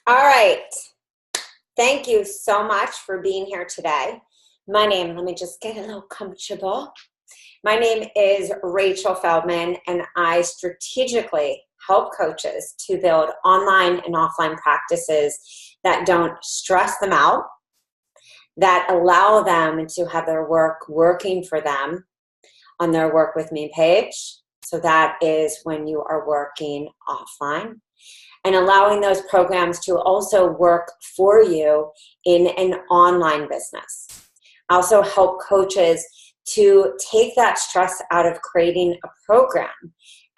All right. Thank you so much for being here today. Let me just get a little comfortable. My name is Rachel Feldman, and I strategically help coaches to build online and offline practices that don't stress them out, that allow them to have their work working for them on their Work With Me page. So that is when you are working offline, and allowing those programs to also work for you in an online business. I also help coaches to take that stress out of creating a program.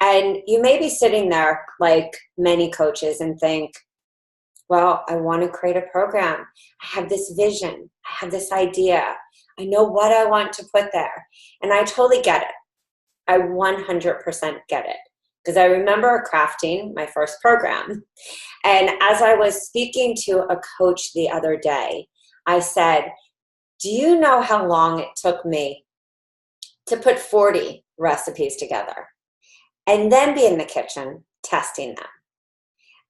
And you may be sitting there like many coaches and think, well, I want to create a program. I have this vision. I have this idea. I know what I want to put there. And I totally get it. I 100% get it. Because I remember crafting my first program. And as I was speaking to a coach the other day, I said, do you know how long it took me to put 40 recipes together and then be in the kitchen testing them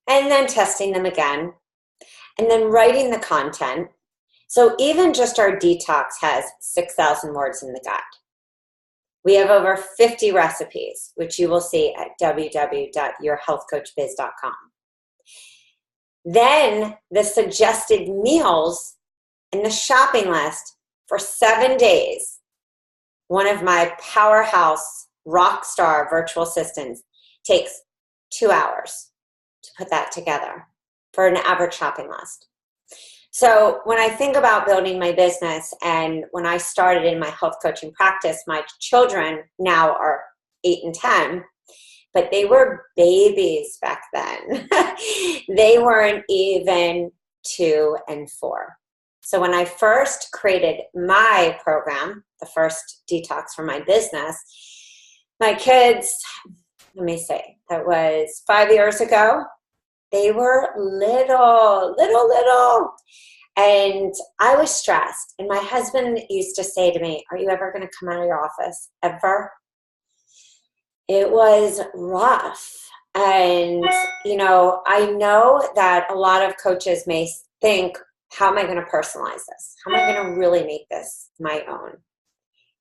and then testing them again and then writing the content? So even just our detox has 6,000 words in the guide. We have over 50 recipes, which you will see at www.yourhealthcoachbiz.com. Then the suggested meals and the shopping list for 7 days. One of my powerhouse rock star virtual assistants takes 2 hours to put that together for an average shopping list. So when I think about building my business, and when I started in my health coaching practice, my children now are 8 and 10, but they were babies back then. They weren't even 2 and 4. So when I first created my program, the first detox for my business, my kids, let me say, that was 5 years ago. They were little. And I was stressed. And my husband used to say to me, are you ever going to come out of your office? Ever? It was rough. And, I know that a lot of coaches may think, how am I going to personalize this? How am I going to really make this my own?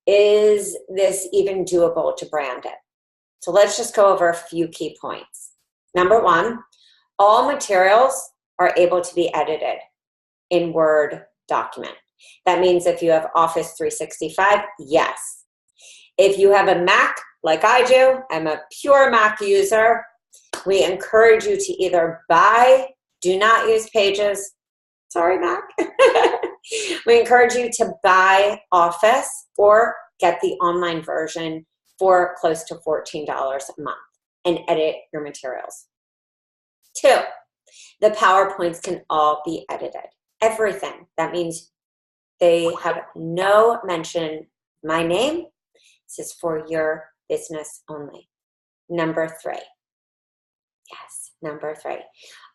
Is this even doable to brand it? So let's just go over a few key points. Number one, all materials are able to be edited in Word document. That means if you have Office 365, yes. If you have a Mac, like I do, I'm a pure Mac user, we encourage you to either do not use Pages, sorry Mac, we encourage you to buy Office or get the online version for close to $14 a month and edit your materials. 2, the PowerPoints can all be edited. Everything. That means they have no mention of my name. This is for your business only. Number 3. Yes, number 3.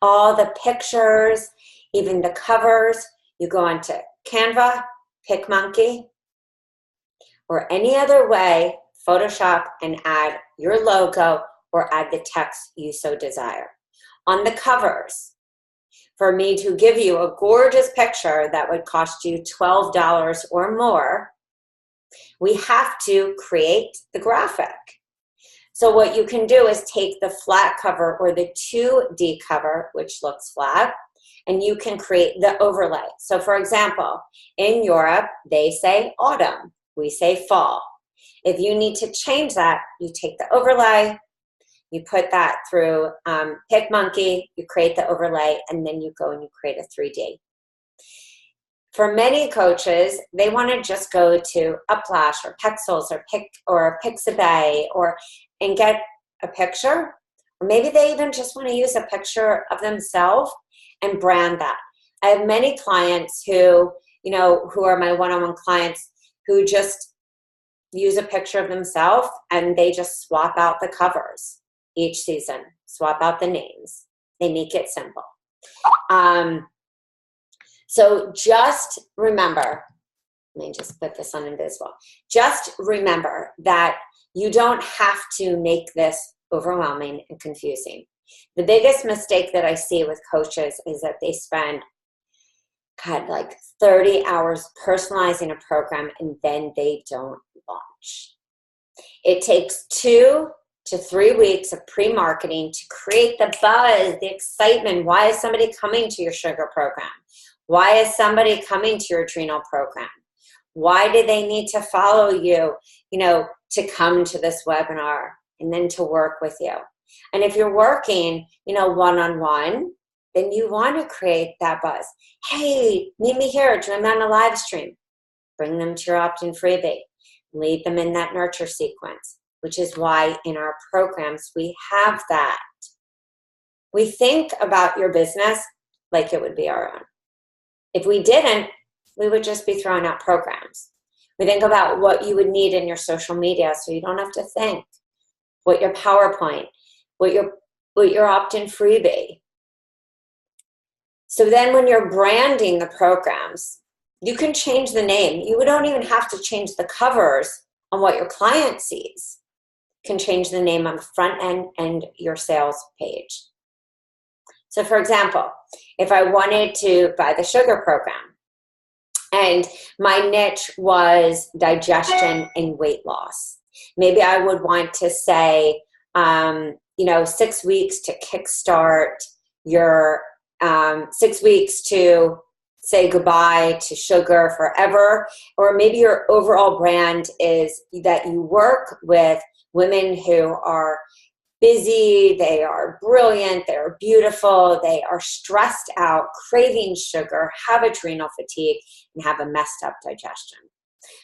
All the pictures, even the covers, you go onto Canva, PicMonkey, or any other way, Photoshop, and add your logo or add the text you so desire. On the covers, for me to give you a gorgeous picture that would cost you $12 or more, we have to create the graphic. So what you can do is take the flat cover or the 2D cover, which looks flat, and you can create the overlay. So for example, in Europe, they say autumn. We say fall. If you need to change that, you take the overlay, you put that through PicMonkey, you create the overlay, and then you go and you create a 3D. For many coaches, they want to just go to Uplash or Pexels or Pixabay and get a picture. Or maybe they even just want to use a picture of themselves and brand that. I have many clients who are my one-on-one clients who just use a picture of themselves and they just swap out the covers each season, swap out the names. They make it simple. So just remember, let me just put this on invisible. Just remember that you don't have to make this overwhelming and confusing. The biggest mistake that I see with coaches is that they spend, God, like 30 hours personalizing a program and then they don't launch. It takes 2 to 3 weeks of pre-marketing to create the buzz, the excitement. Why is somebody coming to your sugar program? Why is somebody coming to your adrenal program? Why do they need to follow you, to come to this webinar and then to work with you? And if you're working, one-on-one, then you want to create that buzz. Hey, meet me here. Join me on a live stream. Bring them to your opt-in freebie. Lead them in that nurture sequence, which is why in our programs we have that. We think about your business like it would be our own. If we didn't, we would just be throwing out programs. We think about what you would need in your social media so you don't have to think. What your PowerPoint, what your opt-in freebie. So then when you're branding the programs, you can change the name. You don't even have to change the covers on what your client sees. You can change the name on the front end and your sales page. So for example, if I wanted to buy the sugar program and my niche was digestion and weight loss, maybe I would want to say, 6 weeks to kickstart your 6 weeks to say goodbye to sugar forever. Or maybe your overall brand is that you work with women who are busy, they are brilliant, they are beautiful, they are stressed out, craving sugar, have adrenal fatigue, and have a messed up digestion.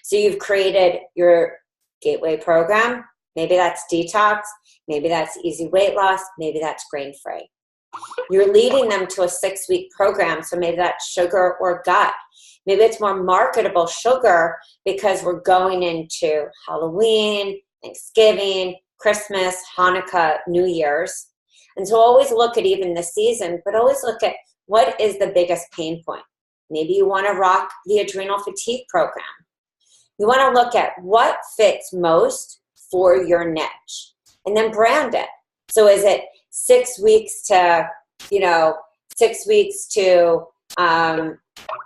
So you've created your gateway program. Maybe that's detox, maybe that's easy weight loss, maybe that's grain-free. You're leading them to a 6-week program, so maybe that's sugar or gut. Maybe it's more marketable sugar because we're going into Halloween, Thanksgiving, Christmas, Hanukkah, New Year's. And so always look at even the season, but always look at what is the biggest pain point. Maybe you want to rock the adrenal fatigue program. You want to look at what fits most for your niche and then brand it. So is it 6 weeks to, 6 weeks to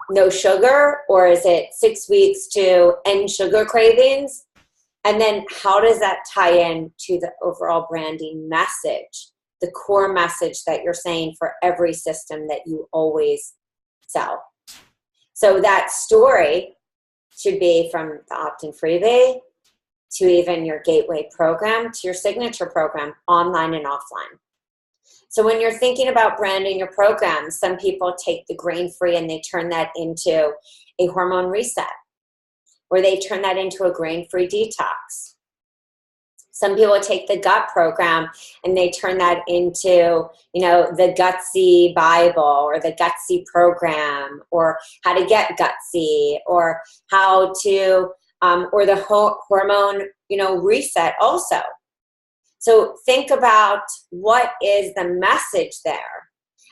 no sugar, or is it 6 weeks to end sugar cravings? And then how does that tie in to the overall branding message, the core message that you're saying for every system that you always sell? So that story should be from the opt-in freebie to even your gateway program to your signature program, online and offline. So when you're thinking about branding your program, some people take the grain-free and they turn that into a hormone reset, or they turn that into a grain-free detox. Some people take the gut program and they turn that into, the Gutsy Bible or the Gutsy program, or how to get gutsy, or how to, or the hormone, reset also. So think about what is the message there.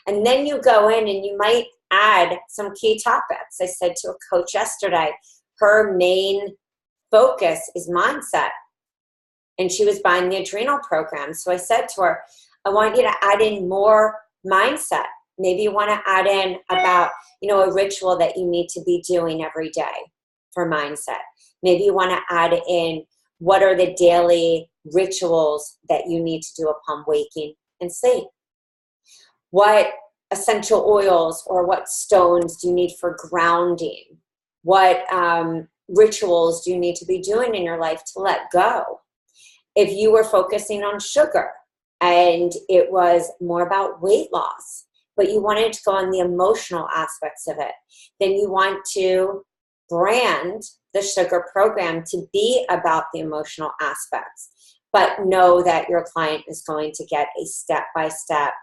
And then you go in and you might add some key topics. I said to a coach yesterday, her main focus is mindset. And she was buying the adrenal program. So I said to her, I want you to add in more mindset. Maybe you want to add in about, a ritual that you need to be doing every day for mindset. Maybe you want to add in what are the daily rituals that you need to do upon waking and sleep. What essential oils or what stones do you need for grounding? What rituals do you need to be doing in your life to let go? If you were focusing on sugar and it was more about weight loss, but you wanted to go on the emotional aspects of it, then you want to brand the sugar program to be about the emotional aspects, but know that your client is going to get a step-by-step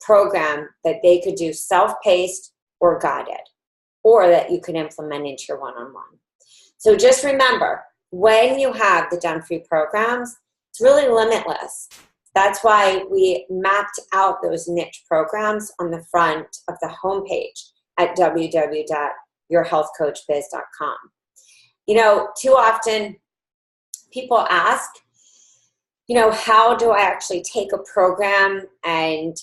program that they could do self-paced or guided, or that you can implement into your one-on-one. So just remember, when you have the done-free programs, it's really limitless. That's why we mapped out those niche programs on the front of the homepage at www.yourhealthcoachbiz.com. Too often people ask, how do I actually take a program and,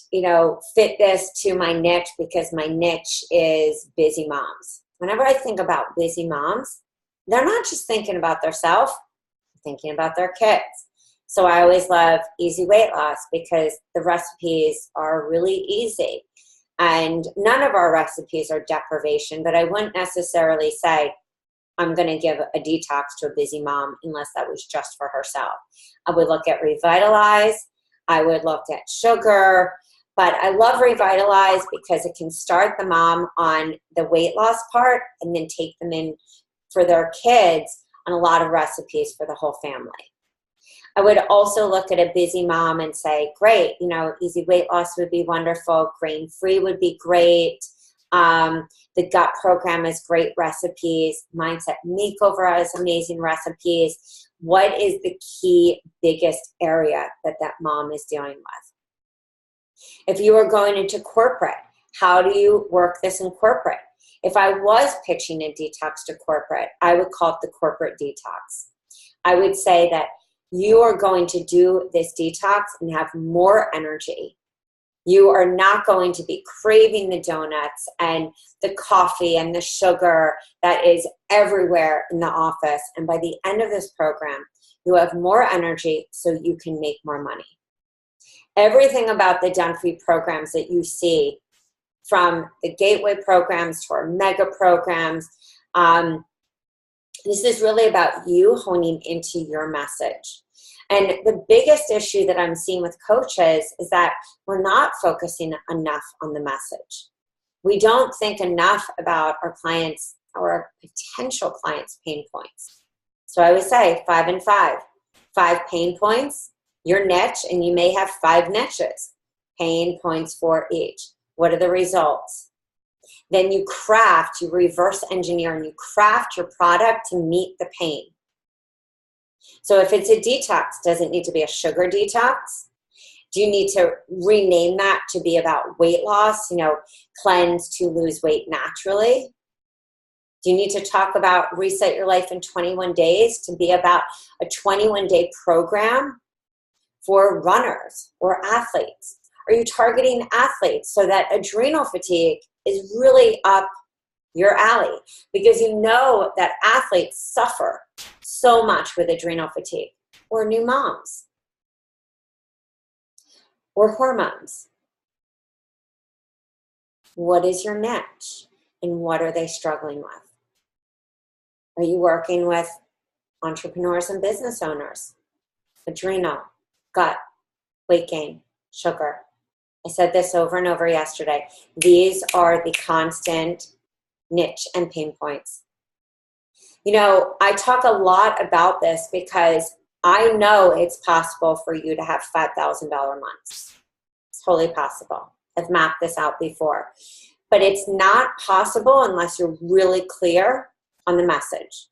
fit this to my niche, because my niche is busy moms. Whenever I think about busy moms, they're not just thinking about themselves, they're thinking about their kids. So I always love easy weight loss because the recipes are really easy. And none of our recipes are deprivation, but I wouldn't necessarily say I'm going to give a detox to a busy mom unless that was just for herself. I would look at Revitalize. I would look at sugar. But I love Revitalize because it can start the mom on the weight loss part and then take them in for their kids on a lot of recipes for the whole family. I would also look at a busy mom and say, great, easy weight loss would be wonderful. Grain-free would be great. The gut program has great recipes. Mindset Makeover has amazing recipes. What is the key biggest area that mom is dealing with? If you are going into corporate, how do you work this in corporate? If I was pitching a detox to corporate, I would call it the corporate detox. I would say that you are going to do this detox and have more energy. You are not going to be craving the donuts and the coffee and the sugar that is everywhere in the office. And by the end of this program, you have more energy so you can make more money. Everything about the Done For You programs that you see, from the gateway programs to our mega programs, this is really about you honing into your message. And the biggest issue that I'm seeing with coaches is that we're not focusing enough on the message. We don't think enough about our clients or our potential clients' pain points. So I would say 5 and 5. 5 pain points, your niche, and you may have 5 niches. Pain points for each. What are the results? Then you reverse engineer, and you craft your product to meet the pain. So if it's a detox, does it need to be a sugar detox? Do you need to rename that to be about weight loss, cleanse to lose weight naturally? Do you need to talk about reset your life in 21 days to be about a 21-day program for runners or athletes? Are you targeting athletes so that adrenal fatigue is really up your alley? Because you know that athletes suffer so much with adrenal fatigue, or new moms, or hormones. What is your niche, and what are they struggling with? Are you working with entrepreneurs and business owners? Adrenal, gut, weight gain, sugar. I said this over and over yesterday. These are the constant niche and pain points. I talk a lot about this because I know it's possible for you to have $5,000 months. It's totally possible. I've mapped this out before. But it's not possible unless you're really clear on the message.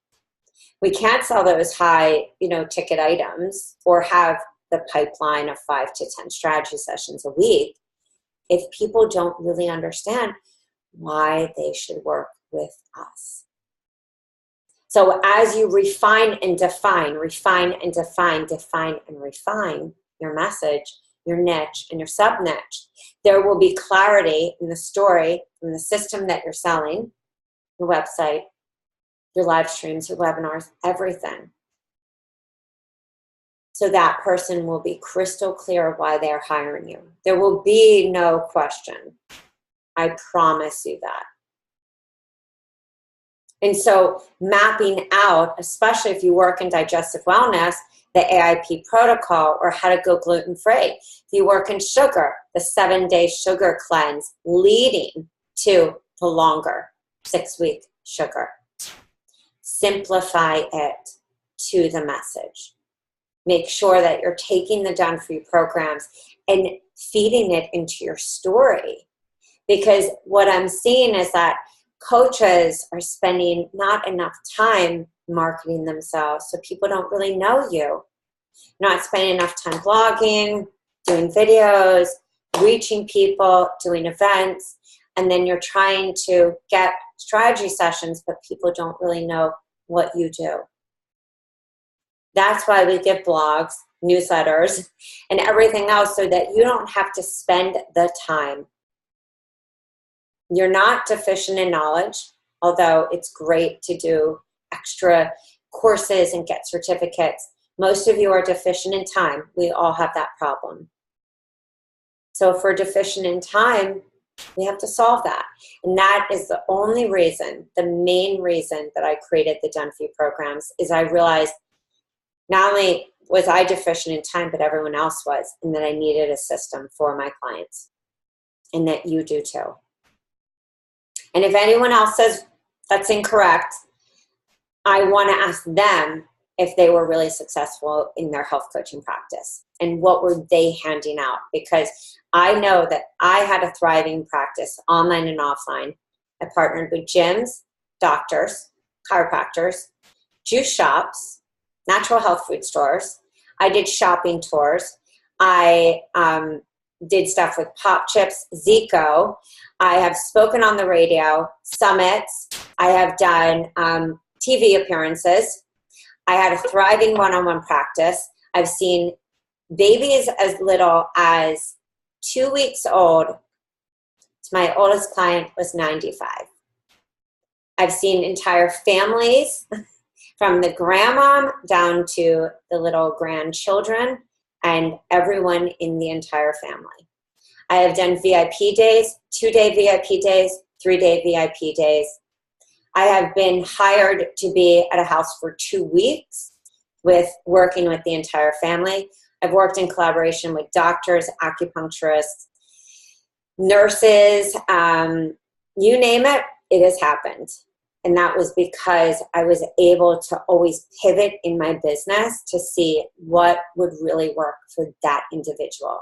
We can't sell those high, ticket items or have the pipeline of 5 to 10 strategy sessions a week if people don't really understand why they should work with us. So as you refine and define your message, your niche, and your sub-niche, there will be clarity in the story from the system that you're selling, your website, your live streams, your webinars, everything. So that person will be crystal clear of why they're hiring you. There will be no question. I promise you that. And so mapping out, especially if you work in digestive wellness, the AIP protocol, or how to go gluten-free. If you work in sugar, the 7-day sugar cleanse leading to the longer 6-week sugar. Simplify it to the message. Make sure that you're taking the Done For You programs and feeding it into your story. Because what I'm seeing is that coaches are spending not enough time marketing themselves, so people don't really know you. Not spending enough time blogging, doing videos, reaching people, doing events, and then you're trying to get strategy sessions, but people don't really know what you do. That's why we give blogs, newsletters, and everything else so that you don't have to spend the time. You're not deficient in knowledge, although it's great to do extra courses and get certificates. Most of you are deficient in time. We all have that problem. So if we're deficient in time, we have to solve that. And that is the only reason, the main reason that I created the Done For You programs is I realized not only was I deficient in time, but everyone else was, and that I needed a system for my clients, and that you do too. And if anyone else says that's incorrect, I want to ask them if they were really successful in their health coaching practice and what were they handing out, because I know that I had a thriving practice online and offline. I partnered with gyms, doctors, chiropractors, juice shops, natural health food stores. I did shopping tours. I did stuff with Pop Chips, Zico. I have spoken on the radio, summits. I have done TV appearances. I had a thriving one-on-one practice. I've seen babies as little as 2 weeks old. My oldest client was 95. I've seen entire families from the grandma down to the little grandchildren and everyone in the entire family. I have done VIP days, 2-day VIP days, 3-day VIP days. I have been hired to be at a house for 2 weeks with working with the entire family. I've worked in collaboration with doctors, acupuncturists, nurses, you name it, it has happened. And that was because I was able to always pivot in my business to see what would really work for that individual.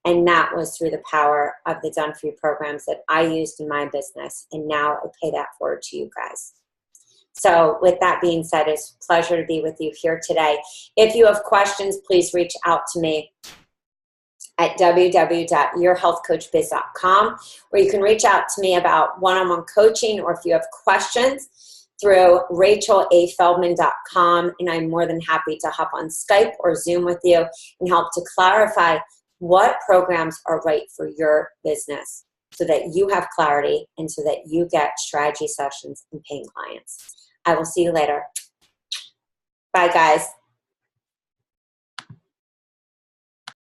And that was through the power of the Done For You programs that I used in my business. And now I pay that forward to you guys. So with that being said, it's a pleasure to be with you here today. If you have questions, please reach out to me at www.yourhealthcoachbiz.com, or you can reach out to me about one-on-one coaching, or if you have questions, through rachelafeldman.com, and I'm more than happy to hop on Skype or Zoom with you and help to clarify what programs are right for your business so that you have clarity and so that you get strategy sessions and paying clients. I will see you later. Bye, guys.